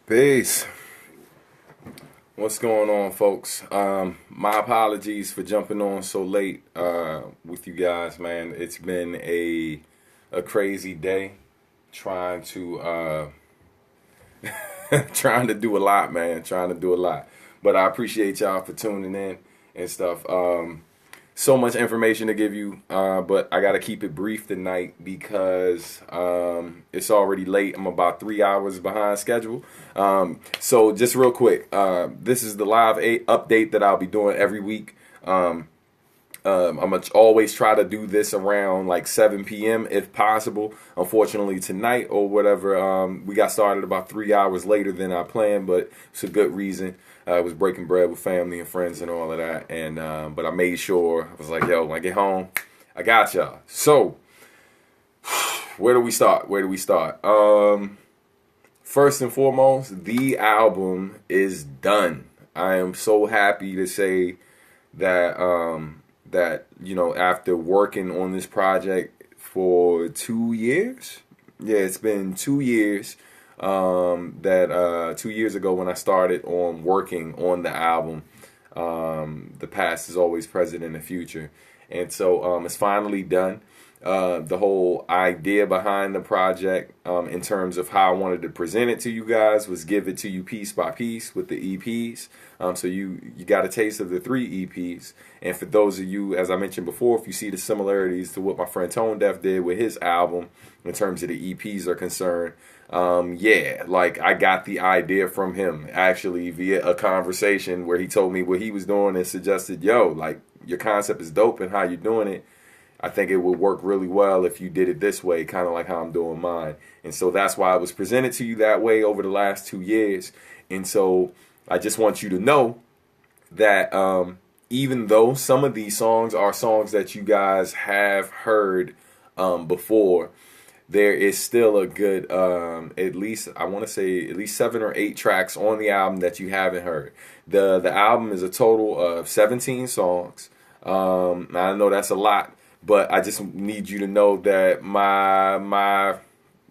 Peace. What's going on, folks? My apologies for jumping on so late with you guys, man. It's been a crazy day trying to trying to do a lot, man. Trying to do a lot. But I appreciate y'all for tuning in and stuff. So much information to give you, but I got to keep it brief tonight because it's already late. I'm about 3 hours behind schedule. So just real quick, this is the live update that I'll be doing every week. I'm gonna always try to do this around like 7 p.m. if possible. Unfortunately, tonight or whatever, we got started about 3 hours later than I planned, but it's a good reason. I was breaking bread with family and friends and all of that, and but I made sure I was like, "Yo, when I get home, I got y'all." So, where do we start? First and foremost, the album is done. I am so happy to say that after working on this project for 2 years, yeah, it's been 2 years. 2 years ago when I started on working on the album, the past is always present in the future, and so it's finally done. The whole idea behind the project, in terms of how I wanted to present it to you guys, was give it to you piece by piece with the EPs. So you got a taste of the 3 EPs. And for those of you, as I mentioned before, if you see the similarities to what my friend Tone Deaf did with his album in terms of the EPs are concerned, like I got the idea from him actually via a conversation where he told me what he was doing and suggested, yo, like your concept is dope and how you're doing it. I think it would work really well if you did it this way, kind of like how I'm doing mine. And so that's why I was presented to you that way over the last 2 years. And so I just want you to know that even though some of these songs are songs that you guys have heard before, there is still a good, at least, I want to say at least 7 or 8 tracks on the album that you haven't heard. The album is a total of 17 songs. I know that's a lot. But I just need you to know that my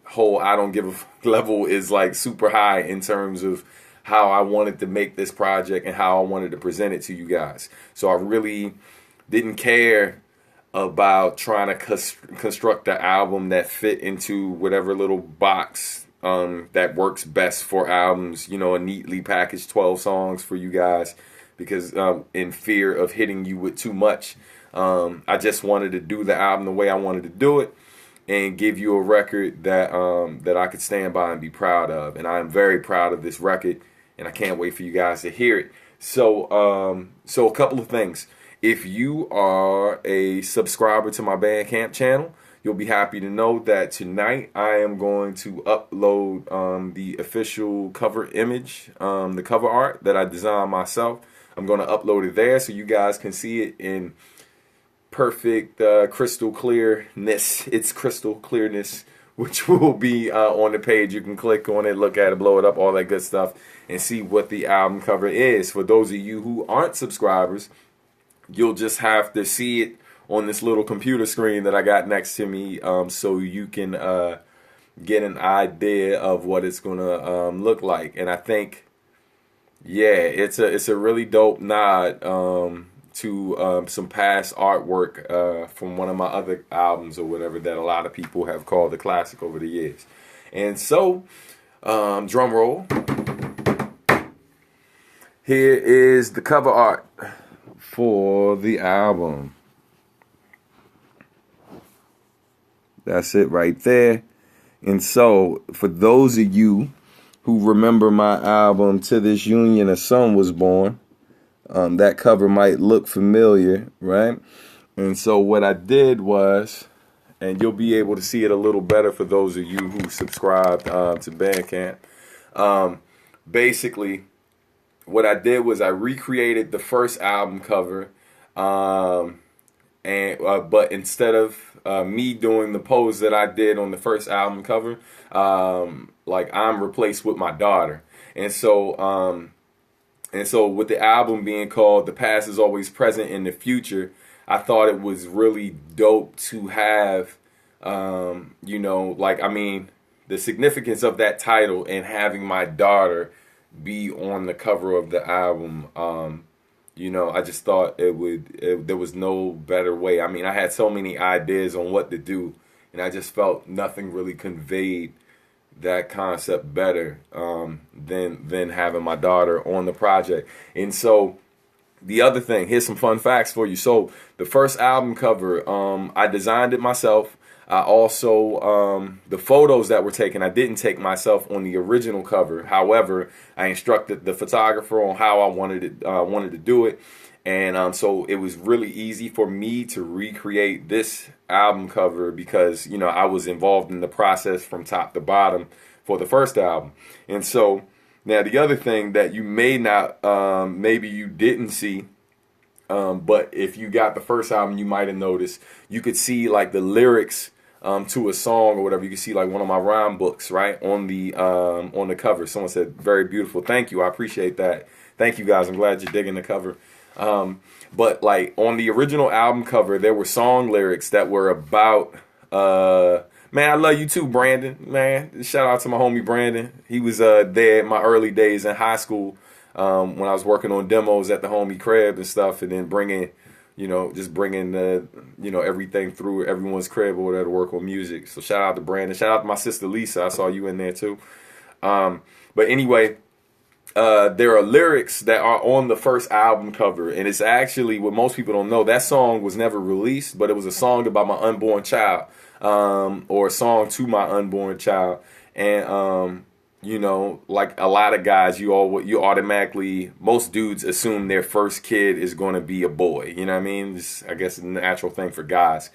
whole I don't give a fuck level is like super high in terms of how I wanted to make this project and how I wanted to present it to you guys. So I really didn't care about trying to construct the album that fit into whatever little box that works best for albums, a neatly packaged 12 songs for you guys, because in fear of hitting you with too much. I just wanted to do the album the way I wanted to do it and give you a record that I could stand by and be proud of. And I am very proud of this record, and I can't wait for you guys to hear it. So a couple of things. If you are a subscriber to my Bandcamp channel, you'll be happy to know that tonight I am going to upload the official cover image, the cover art that I designed myself. I'm going to upload it there so you guys can see it in perfect crystal clearness. It's crystal clearness, which will be on the page. You can click on it, look at it, blow it up, all that good stuff, and see what the album cover is. For those of you who aren't subscribers, you'll just have to see it on this little computer screen that I got next to me, so you can get an idea of what it's gonna look like. And I think, yeah, it's a really dope nod to some past artwork from one of my other albums or whatever that a lot of people have called a classic over the years. And so, drum roll. Here is the cover art for the album. That's it right there. And so, for those of you who remember my album, To This Union a Son Was Born, that cover might look familiar, right? And so what I did was, and you'll be able to see it a little better for those of you who subscribed to Bandcamp. Basically, what I did was I recreated the first album cover, but instead of me doing the pose that I did on the first album cover, like I'm replaced with my daughter, and so with the album being called "The Past Is Always Present in the Future," I thought it was really dope to have, the significance of that title and having my daughter be on the cover of the album, you know, I just thought there was no better way. I mean, I had so many ideas on what to do, and I just felt nothing really conveyed that concept better than having my daughter on the project. And so the other thing, here's some fun facts for you. So the first album cover, I designed it myself. I also, the photos that were taken, I didn't take myself on the original cover. However, I instructed the photographer on how I wanted to do it. And so it was really easy for me to recreate this album cover because, you know, I was involved in the process from top to bottom for the first album. And so now the other thing that you may not, maybe you didn't see, but if you got the first album, you might have noticed, you could see like the lyrics to a song or whatever. You can see like one of my rhyme books, right, on the cover. Someone said, very beautiful. Thank you. I appreciate that. Thank you, guys. I'm glad you're digging the cover. But like on the original album cover, there were song lyrics that were about, man, I love you too, Brandon, man. Shout out to my homie Brandon. He was there in my early days in high school when I was working on demos at the homie crib and stuff, and then bringing the, you know, everything through everyone's crib or whatever to work on music. So shout out to Brandon. Shout out to my sister Lisa. I saw you in there too. But anyway, there are lyrics that are on the first album cover, and it's actually, what most people don't know, that song was never released, but it was a song about my unborn child, or a song to my unborn child. And you know, like a lot of guys, you automatically, most dudes assume their first kid is going to be a boy. You know what I mean? It's, I guess, a natural thing for guys.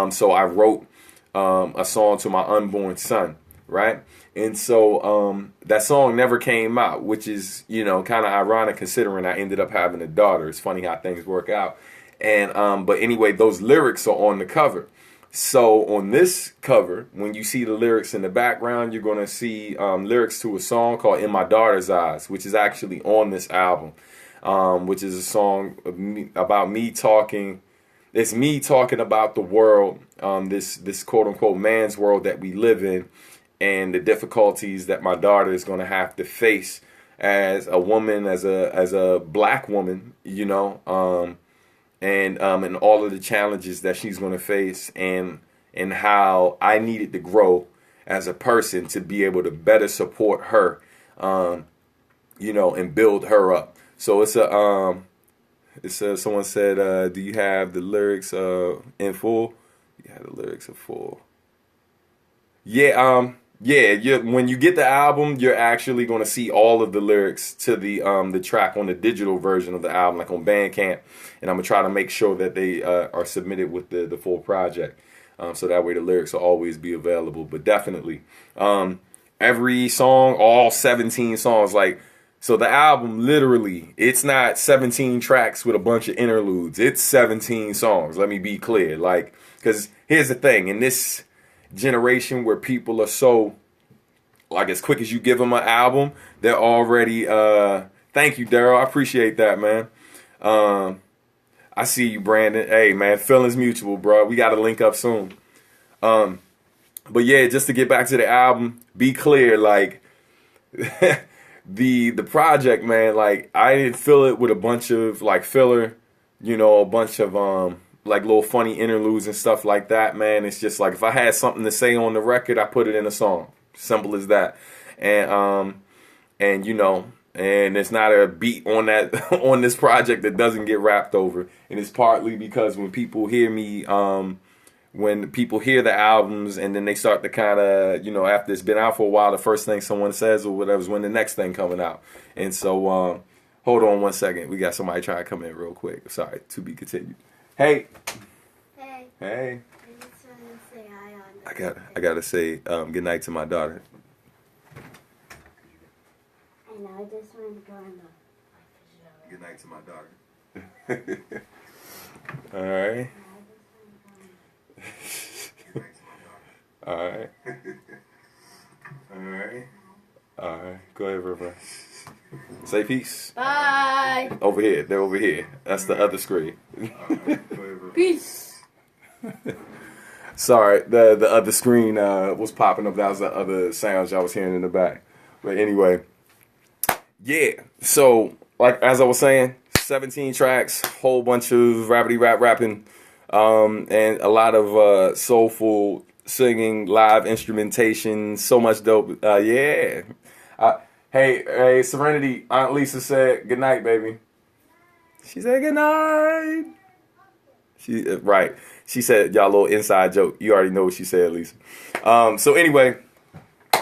So I wrote a song to my unborn son, right? And so that song never came out, which is, you know, kind of ironic considering I ended up having a daughter. It's funny how things work out. And but anyway, those lyrics are on the cover. So on this cover, when you see the lyrics in the background, you're going to see lyrics to a song called In My Daughter's Eyes, which is actually on this album, which is a song about me talking. It's me talking about the world, this quote unquote man's world that we live in, and the difficulties that my daughter is going to have to face as a woman, as a black woman, you know, and all of the challenges that she's going to face, and how I needed to grow as a person to be able to better support her, you know, and build her up. So it's someone said, do you have the lyrics in full? You have the lyrics in full. Yeah, when you get the album, you're actually going to see all of the lyrics to the track on the digital version of the album, like on Bandcamp. And I'm going to try to make sure that they are submitted with the full project. So that way the lyrics will always be available. But definitely, every song, all 17 songs, like, so the album literally, it's not 17 tracks with a bunch of interludes. It's 17 songs. Let me be clear. Like, because here's the thing, in this generation where people are so, like, as quick as you give them an album, they're already, thank you, Daryl. I appreciate that, man. I see you, Brandon. Hey, man, feelings mutual, bro. We got to link up soon. But yeah, just to get back to the album, be clear, like, the project, man, like, I didn't fill it with a bunch of, like, filler, you know, a bunch of, like, little funny interludes and stuff like that, man. It's just like, if I had something to say on the record, I put it in a song. Simple as that. And you know, and it's not a beat on that on this project that doesn't get rapped over. And it's partly because when people hear me, when people hear the albums and then they start to kind of, you know, after it's been out for a while, the first thing someone says or whatever is when the next thing coming out. And so, hold on one second. We got somebody trying to come in real quick. Sorry, to be continued. Hey. Hey. Hey. I just wanted to say hi on the I gotta say good night to my daughter. I know, I just wanted to go in the Good night to my daughter. All right. All right. All right. All right. Go ahead, River. Say peace. Bye. Over here. They're over here. That's the other screen. Peace. Sorry, the other screen was popping up. That was the other sounds I was hearing in the back. But anyway, yeah. So, like as I was saying, 17 tracks, whole bunch of rappity rap rapping, and a lot of soulful singing, live instrumentation. So much dope. Yeah. Hey, Serenity. Aunt Lisa said good night, baby. She said good night. Right. She said y'all little inside joke. You already know what she said, Lisa. So anyway,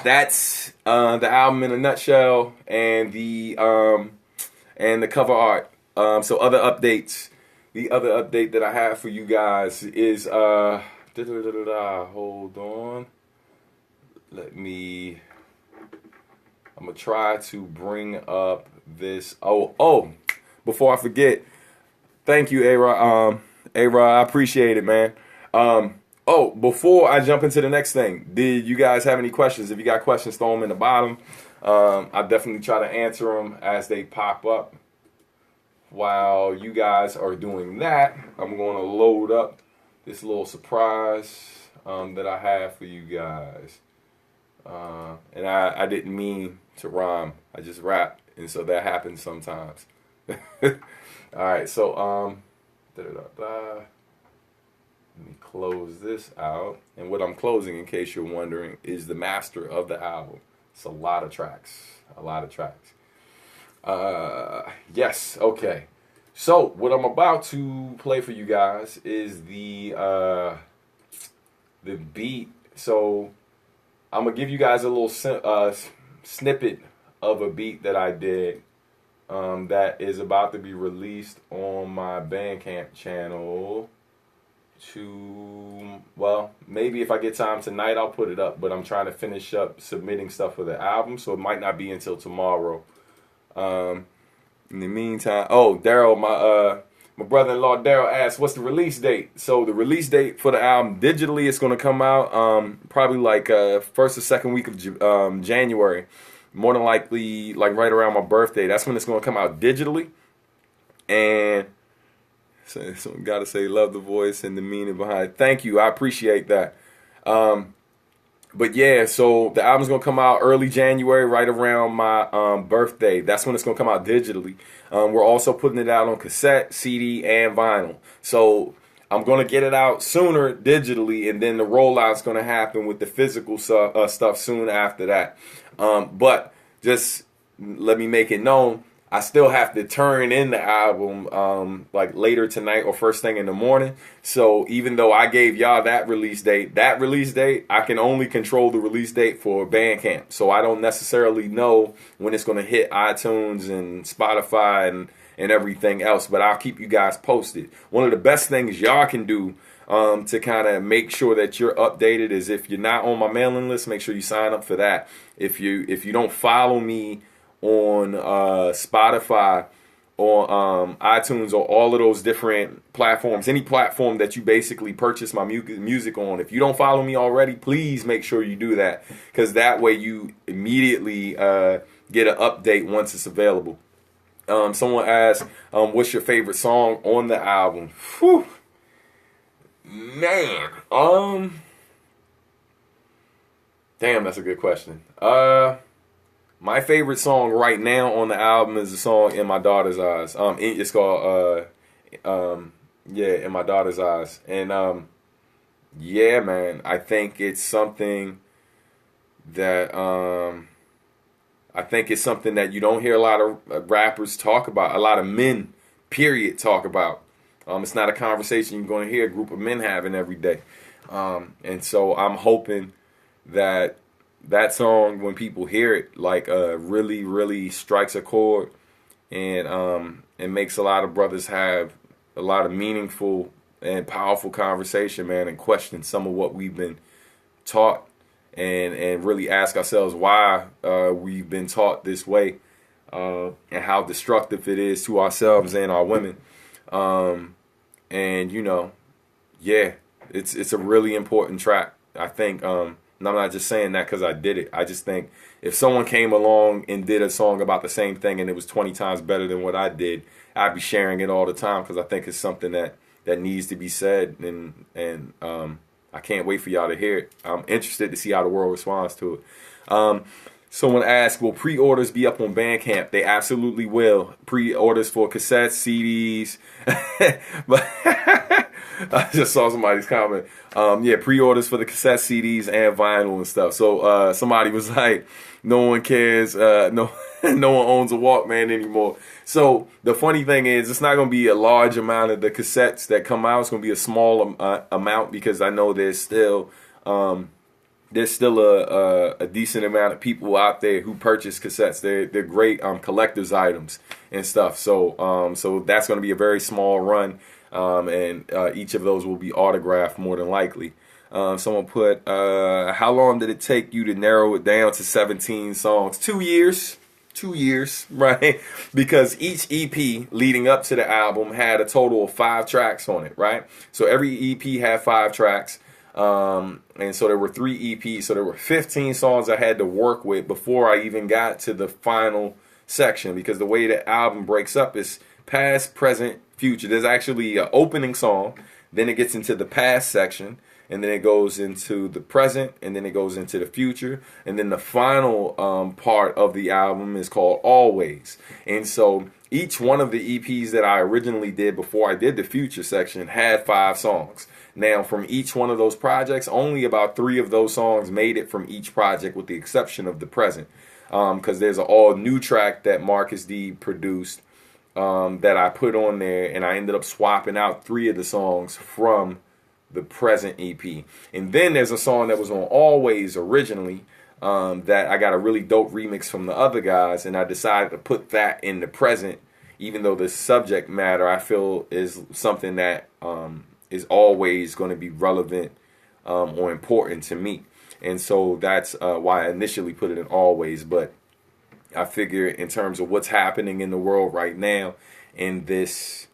that's the album in a nutshell, and the cover art. So other updates. The other update that I have for you guys is hold on. I'm gonna try to bring up this. Before I forget, thank you, A-Rod. A-Rod, I appreciate it, man. Before I jump into the next thing, did you guys have any questions? If you got questions, throw them in the bottom. I'll definitely try to answer them as they pop up. While you guys are doing that, I'm going to load up this little surprise that I have for you guys. And I didn't mean to rhyme. I just rap, and so that happens sometimes. All right, so let me close this out. And what I'm closing, in case you're wondering, is the master of the album. It's a lot of tracks. Yes, okay. So what I'm about to play for you guys is the beat. So I'm gonna give you guys a little snippet of a beat that I did that is about to be released on my Bandcamp channel. Maybe if I get time tonight, I'll put it up. But I'm trying to finish up submitting stuff for the album, so it might not be until tomorrow. In the meantime, Daryl, my brother-in-law Daryl asked, "What's the release date?" So the release date for the album digitally, it's going to come out probably like first or second week of January. More than likely, like right around my birthday. That's when it's going to come out digitally. And so gotta say, love the voice and the meaning behind it. Thank you, I appreciate that. But yeah, so the album's gonna come out early January, right around my birthday. That's when it's gonna come out digitally. We're also putting it out on cassette, CD, and vinyl. So I'm gonna get it out sooner digitally, and then the rollout's gonna happen with the physical stuff soon after that. But just let me make it known, I still have to turn in the album like later tonight or first thing in the morning. So even though I gave y'all that release date, I can only control the release date for Bandcamp. So I don't necessarily know when it's going to hit iTunes and Spotify and everything else. But I'll keep you guys posted. One of the best things y'all can do to kind of make sure that you're updated is, if you're not on my mailing list, make sure you sign up for that. If you don't follow me on Spotify or iTunes or all of those different platforms, any platform that you basically purchase my music on, if you don't follow me already, please make sure you do that, because that way you immediately get an update once it's available. Someone asked, what's your favorite song on the album? Whew. Man, damn, that's a good question. My favorite song right now on the album is the song "In My Daughter's Eyes." It's called "In My Daughter's Eyes," and yeah, man, I think it's something that you don't hear a lot of rappers talk about, a lot of men, period, talk about. It's not a conversation you're going to hear a group of men having every day, and so I'm hoping that song, when people hear it, like really, really strikes a chord, and it makes a lot of brothers have a lot of meaningful and powerful conversation, man, and question some of what we've been taught, and really ask ourselves why we've been taught this way, and how destructive it is to ourselves and our women. And it's a really important track, I think. And I'm not just saying that because I did it. I just think if someone came along and did a song about the same thing and it was 20 times better than what I did, I'd be sharing it all the time, because I think it's something that needs to be said, and I can't wait for y'all to hear it. I'm interested to see how the world responds to it. Someone asked, will pre-orders be up on Bandcamp? They absolutely will. Pre-orders for cassettes, CDs. But I just saw somebody's comment. Yeah, pre-orders for the cassette, CDs, and vinyl and stuff. So somebody was like, no one cares. No one owns a Walkman anymore. So the funny thing is, it's not going to be a large amount of the cassettes that come out. It's going to be a small amount, because I know there's still a decent amount of people out there who purchase cassettes. They're great collector's items and stuff. So so that's going to be a very small run, and each of those will be autographed more than likely. Someone put, how long did it take you to narrow it down to 17 songs? 2 years. 2 years, right? Because each EP leading up to the album had a total of 5 tracks on it, right? So every EP had 5 tracks. And so there were 3 EPs, so there were 15 songs I had to work with before I even got to the final section, because the way the album breaks up is past, present, future. There's actually an opening song, then it gets into the past section, and then it goes into the present, and then it goes into the future, and then the final part of the album is called Always. And so each one of the EPs that I originally did before I did the future section had 5 songs. Now, from each one of those projects, only about 3 of those songs made it from each project, with the exception of the present, because there's an all new track that Marcus D produced that I put on there, and I ended up swapping out 3 of the songs from the present EP. And then there's a song that was on Always originally, that I got a really dope remix from the other guys, and I decided to put that in the present, even though the subject matter I feel is something that is always going to be relevant or important to me. And so that's why I initially put it in Always. But I figure, in terms of what's happening in the world right now, in this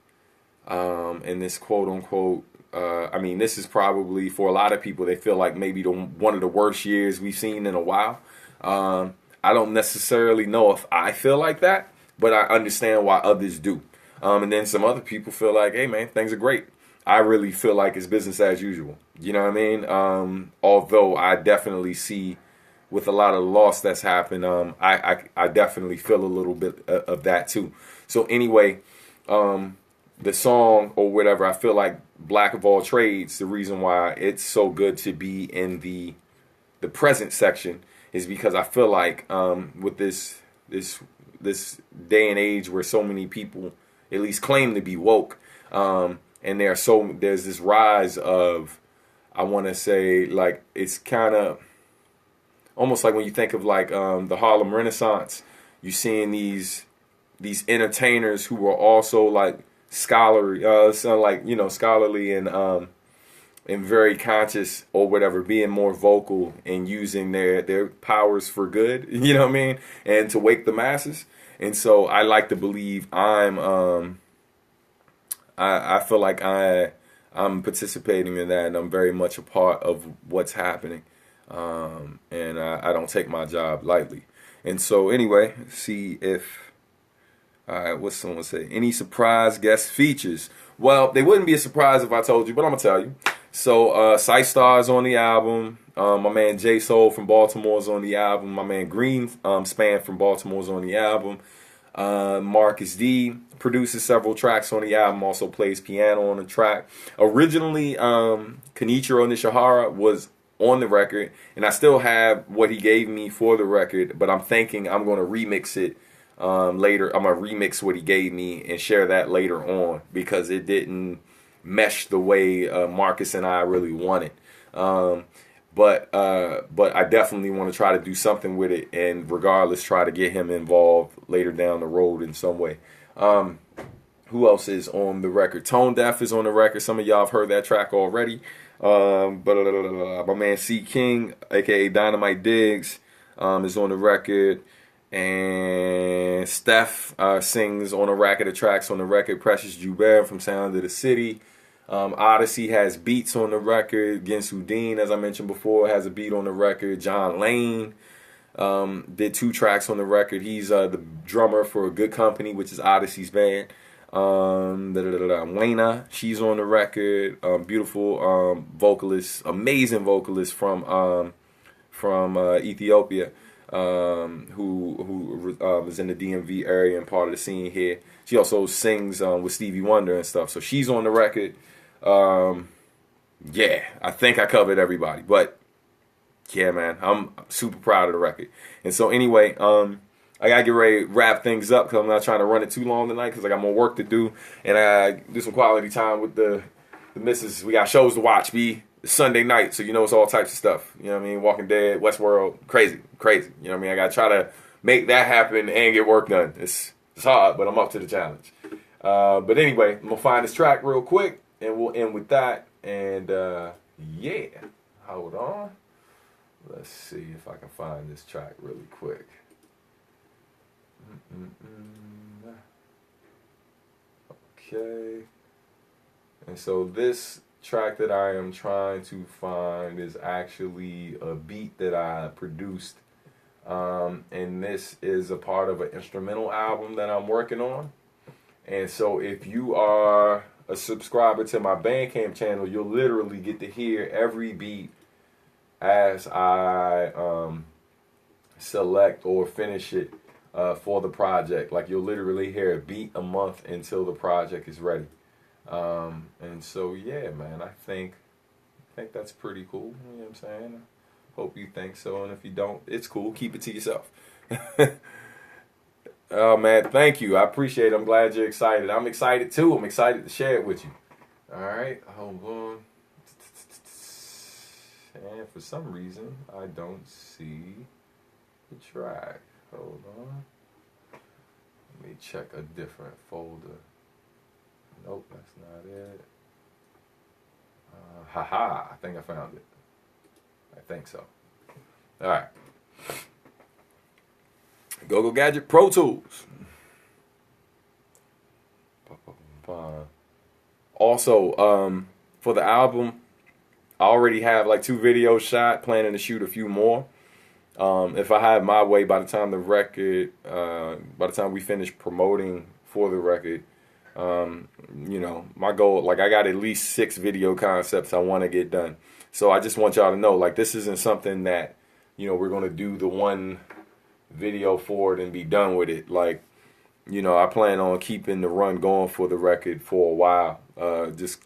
quote unquote, I mean, this is probably, for a lot of people, they feel like maybe one of the worst years we've seen in a while. I don't necessarily know if I feel like that, but I understand why others do. And then some other people feel like, hey man, things are great. I really feel like it's business as usual. You know what I mean? Although I definitely see, with a lot of loss that's happened, I definitely feel a little bit of that too. So anyway, the song or whatever, I feel like Black of All Trades, the reason why it's so good to be in the present section is because I feel like with this day and age where so many people at least claim to be woke, and there's this rise of, I want to say, like, it's kind of almost like when you think of like the Harlem Renaissance, you're seeing these entertainers who are also like scholarly and very conscious or whatever, being more vocal and using their powers for good, you know what I mean, and to wake the masses. And so I like to believe I feel like I'm participating in that, and I'm very much a part of what's happening, and I don't take my job lightly. And so anyway, see if what's someone say? Any surprise guest features? Well, they wouldn't be a surprise if I told you, but I'm gonna tell you. So Sight Star's on the album. My man J Soul from Baltimore's on the album. My man Green Span from Baltimore's on the album. Marcus D produces several tracks on the album, also plays piano on the track. Originally, Kenichiro Nishihara was on the record, and I still have what he gave me for the record, but I'm thinking I'm going to remix it later. I'm going to remix what he gave me and share that later on, because it didn't mesh the way Marcus and I really wanted. But I definitely want to try to do something with it, and regardless, try to get him involved later down the road in some way. Who else is on the record? Tone Deaf is on the record. Some of y'all have heard that track already. My man C King, aka Dynamite Diggs, is on the record, and Steph sings on a rack of the tracks on the record. Precious Joubert from Sound of the City. Odyssey has beats on the record. Ginsu Dean, as I mentioned before, has a beat on the record. John Lane did 2 tracks on the record. He's the drummer for Good Company, which is Odyssey's band. Wayna, she's on the record. Beautiful vocalist, amazing vocalist from Ethiopia, who is in the DMV area and part of the scene here. She also sings with Stevie Wonder and stuff. So she's on the record. Yeah, I think I covered everybody, but yeah, man, I'm super proud of the record. And so anyway, I gotta get ready to wrap things up because I'm not trying to run it too long tonight because I got more work to do, and I do some quality time with the missus. We got shows to watch. It's Sunday night, so you know it's all types of stuff. You know what I mean? Walking Dead, Westworld, crazy. You know what I mean? I gotta try to make that happen and get work done. It's hard, but I'm up to the challenge. But anyway, I'm gonna find this track real quick, and we'll end with that. And yeah, hold on. Let's see if I can find this track really quick. Okay. And so this track that I am trying to find is actually a beat that I produced. And this is a part of an instrumental album that I'm working on. And so if you are a subscriber to my Bandcamp channel, you'll literally get to hear every beat as I select or finish it for the project. Like you'll literally hear a beat a month until the project is ready. And so yeah, man, I think that's pretty cool. You know what I'm saying? Hope you think so, and if you don't, it's cool. Keep it to yourself. Oh man, thank you. I appreciate it. I'm glad you're excited. I'm excited too. I'm excited to share it with you. All right, hold on. And for some reason, I don't see the track. Hold on. Let me check a different folder. Nope, that's not it. Haha, I think I found it. I think so. All right. Go Gadget Pro Tools. Also, for the album, I already have like 2 videos shot, planning to shoot a few more. If I had my way, by the time we finish promoting for the record, you know, my goal, like I got at least 6 video concepts I want to get done. So I just want y'all to know, like, this isn't something that, you know, we're going to do the one video for it and be done with it. Like, you know, I plan on keeping the run going for the record for a while. Just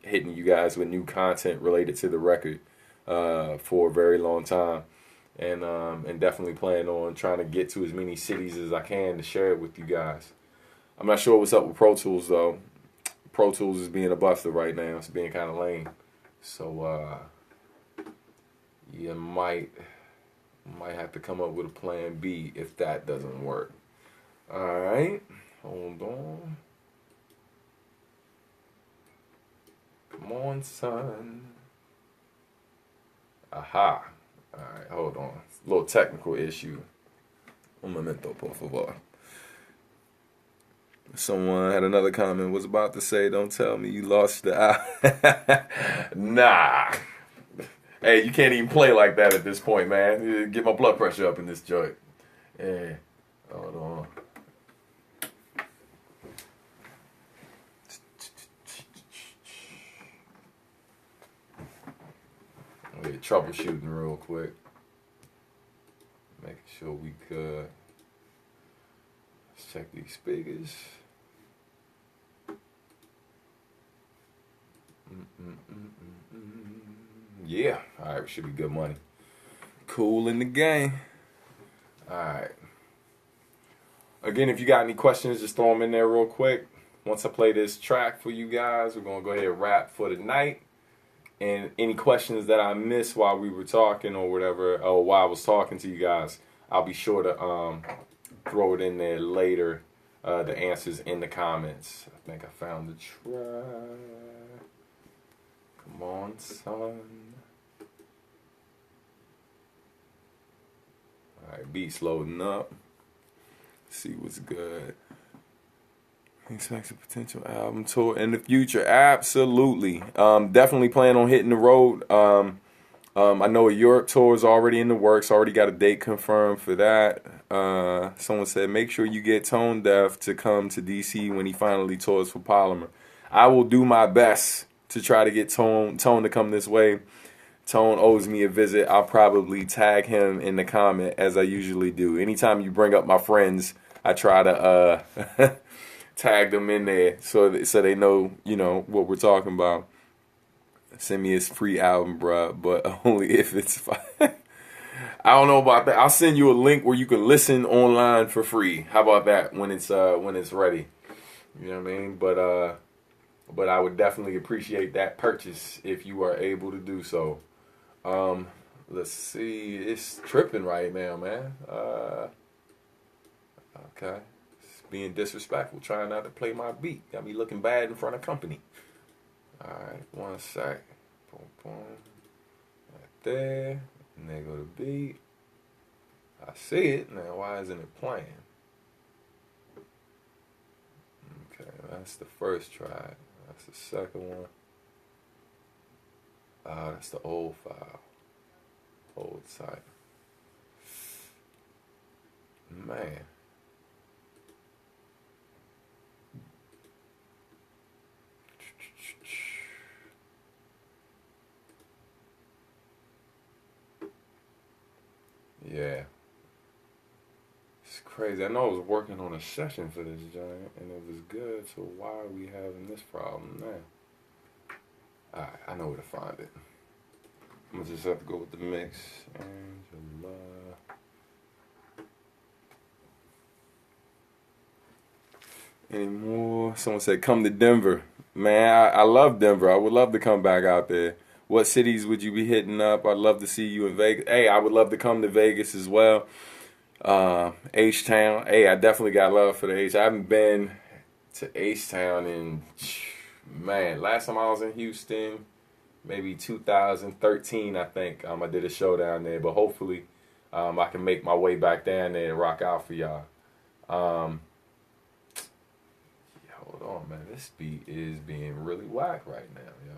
hitting you guys with new content related to the record for a very long time. And definitely plan on trying to get to as many cities as I can to share it with you guys. I'm not sure what's up with Pro Tools though. Pro Tools is being a buster right now. It's being kind of lame. So you might have to come up with a plan B if that doesn't work. All right, hold on. Come on, son. Aha. All right, hold on. A little technical issue. Un momento, por favor. Someone had another comment. Was about to say, "Don't tell me you lost the eye." Nah. Hey, you can't even play like that at this point, man. Get my blood pressure up in this joint. Yeah. Hold on. We're troubleshooting real quick. Making sure we good. Let's check these speakers. Yeah, all right, should be good money. Cool in the game. All right. Again, if you got any questions, just throw them in there real quick. Once I play this track for you guys, we're gonna go ahead and wrap for the night. And any questions that I missed while we were talking or whatever, or while I was talking to you guys, I'll be sure to throw it in there later. The answers in the comments. I think I found the track. Come on, son. Alright, beats loading up. Let's see what's good. Expects a potential album tour in the future. Absolutely. Definitely plan on hitting the road. I know a Europe tour is already in the works. Already got a date confirmed for that. Someone said, make sure you get Tone Deaf to come to DC when he finally tours for Polymer. I will do my best to try to get Tone to come this way. Tone owes me a visit. I'll probably tag him in the comment as I usually do. Anytime you bring up my friends, I try to tag them in there so they know, what we're talking about. Send me his free album, bruh, but only if it's fine. I don't know about that. I'll send you a link where you can listen online for free. How about that when it's ready? You know what I mean? But I would definitely appreciate that purchase if you are able to do so. Let's see. It's tripping right now, man. Okay. It's being disrespectful, trying not to play my beat. Got me looking bad in front of company. Alright, 1 sec. Boom, boom. Right there. And there go the beat. I see it. Now, why isn't it playing? Okay, that's the first track. That's the second one. That's the old file. Old site. Man. Yeah. It's crazy. I know I was working on a session for this joint and it was good, so why are we having this problem now? Alright, I know where to find it. I'm gonna just have to go with the mix. Angela. Any more? Someone said, come to Denver. Man, I love Denver. I would love to come back out there. What cities would you be hitting up? I'd love to see you in Vegas. Hey, I would love to come to Vegas as well. H-Town. Hey, I definitely got love for the H. I haven't been to H-Town in, man, last time I was in Houston, maybe 2013, I think. I did a show down there. But hopefully I can make my way back down there and rock out for y'all. Hold on, man. This beat is being really whack right now, y'all.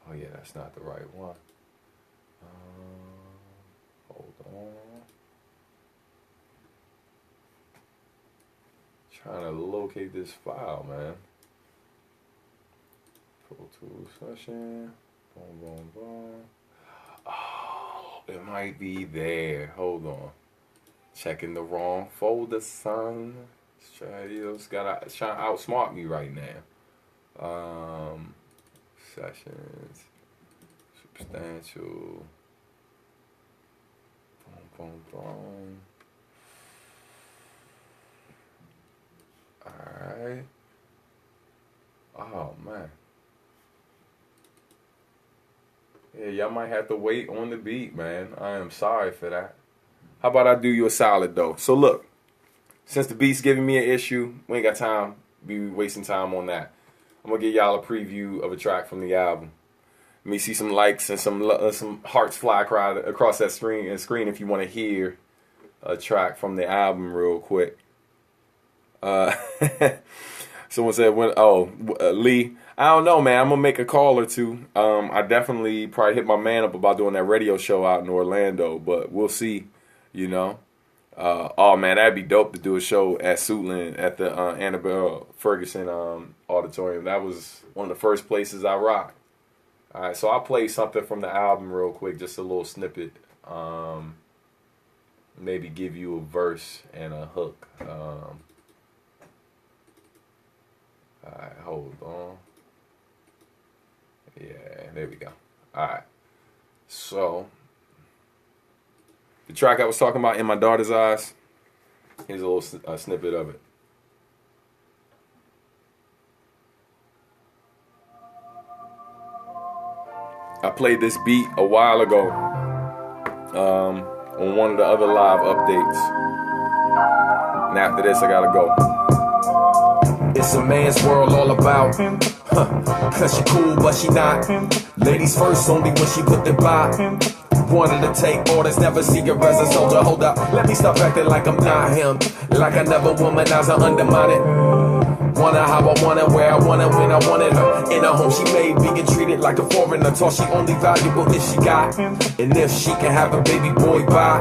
Oh, yeah, that's not the right one. Hold on. Trying to locate this file, man. Pro Tools session. Boom, boom, boom. Oh, it might be there. Hold on. Checking the wrong folder, son. It's trying to outsmart me right now. Sessions, substantial, boom, boom, boom. Alright. Oh, man. Yeah, y'all might have to wait on the beat, man. I am sorry for that. How about I do you a solid, though? So, look, since the beat's giving me an issue, we ain't got time. Be wasting time on that. I'm going to give y'all a preview of a track from the album. Let me see some likes and some hearts fly across that screen if you want to hear a track from the album real quick. Someone said, Lee, I don't know, man. I'm going to make a call or two. I definitely probably hit my man up about doing that radio show out in Orlando, but we'll see, oh man, that'd be dope to do a show at Suitland at the Annabelle Ferguson auditorium. That was one of the first places I rocked. All right, so I'll play something from the album real quick, just a little snippet. Maybe give you a verse and a hook. All right, hold on. Yeah, there we go. All right, so the track I was talking about, In My Daughter's Eyes, here's a little snippet of it. I played this beat a while ago on one of the other live updates. And after this, I gotta go. It's a man's world all about cause she cool, but she not. Ladies first, only when she put them by. Wanted to take orders, never see her as a soldier. Hold up, let me stop acting like I'm not him. Like I never womanize or undermine it. Want her how I want her, where I want her, when I wanted her. In her home she made, being treated like a foreigner. Taught she only valuable if she got, and if she can have a baby boy by.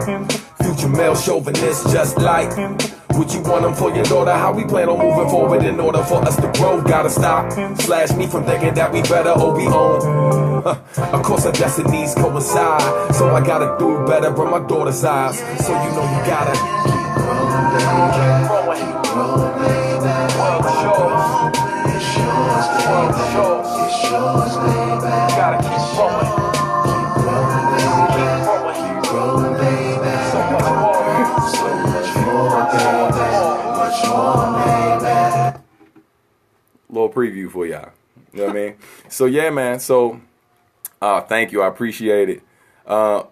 Few future male chauvinist just like him. Would you want them for your daughter? How we plan on moving forward in order for us to grow? Gotta stop, slash me from thinking that we better or we own. Of course our destinies coincide, so I gotta do better from my daughter's eyes. So you know you gotta keep growing, baby. Keep growing, baby. World shows. It's yours, baby. It's yours, baby. You gotta keep growing. Keep growing, baby. Keep growing, baby. So much more. So much more, baby. Much more, baby. Little preview for y'all. You know what I mean? So yeah, man. So thank you. I appreciate it.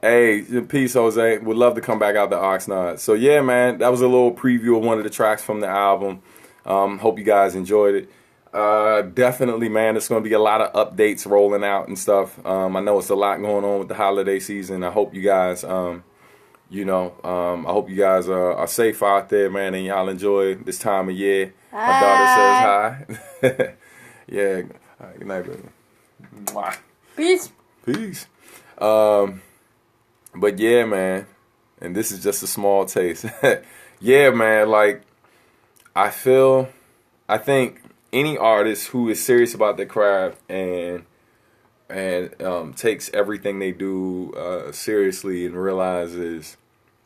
Hey, peace, Jose. Would love to come back out to Oxnard. So yeah, man, that was a little preview of one of the tracks from the album. Hope you guys enjoyed it. Definitely, man, there's going to be a lot of updates rolling out and stuff. I know it's a lot going on with the holiday season. I hope you guys, I hope you guys are safe out there, man, and y'all enjoy this time of year. My daughter says hi. Yeah. All right, good night, baby. Mwah. Peace. Peace. But yeah, man, and this is just a small taste. Yeah, man, like, I think any artist who is serious about their craft and takes everything they do seriously and realizes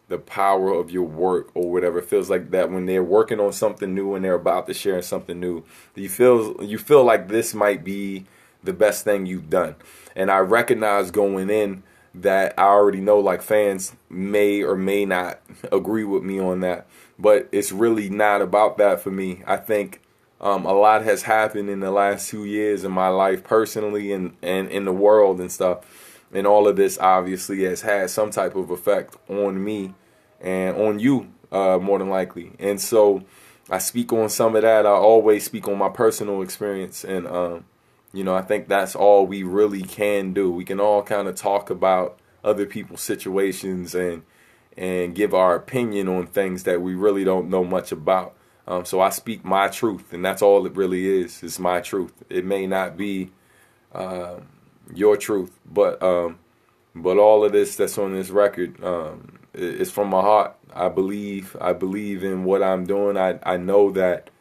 the power of your work or whatever, feels like that when they're working on something new and they're about to share something new, you feel like this might be the best thing you've done. And I recognize going in that I already know, like, fans may or may not agree with me on that, but it's really not about that for me. I think a lot has happened in the last 2 years in my life personally and in the world and stuff. And all of this obviously has had some type of effect on me and on you, more than likely. And so I speak on some of that. I always speak on my personal experience. And, I think that's all we really can do. We can all kind of talk about other people's situations and give our opinion on things that we really don't know much about. So I speak my truth, and that's all it really is. It's my truth. It may not be your truth, but all of this that's on this record is from my heart. I believe in what I'm doing. I know that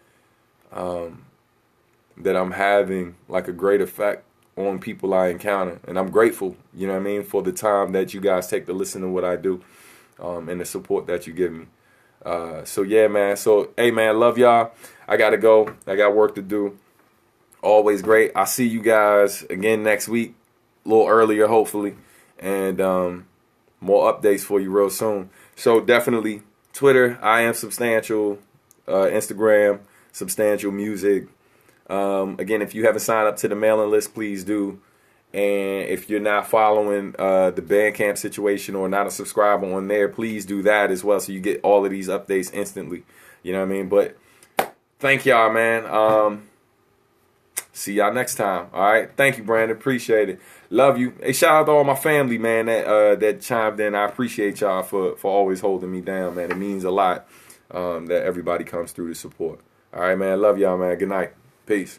that I'm having like a great effect on people I encounter, and I'm grateful, you know what I mean, for the time that you guys take to listen to what I do, and the support that you give me. So yeah, man. So hey, man, love y'all. I gotta go. I got work to do. Always great. I'll see you guys again next week, a little earlier, hopefully, and more updates for you real soon. So definitely Twitter, I am Substantial. Instagram, Substantial Music. Again, if you haven't signed up to the mailing list, please do. And if you're not following the Bandcamp situation or not a subscriber on there, please do that as well so you get all of these updates instantly. You know what I mean? But thank y'all, man. See y'all next time. All right. Thank you, Brandon. Appreciate it. Love you. Hey, shout out to all my family, man, that chimed in. I appreciate y'all for always holding me down, man. It means a lot that everybody comes through to support. All right, man. Love y'all, man. Good night. Peace.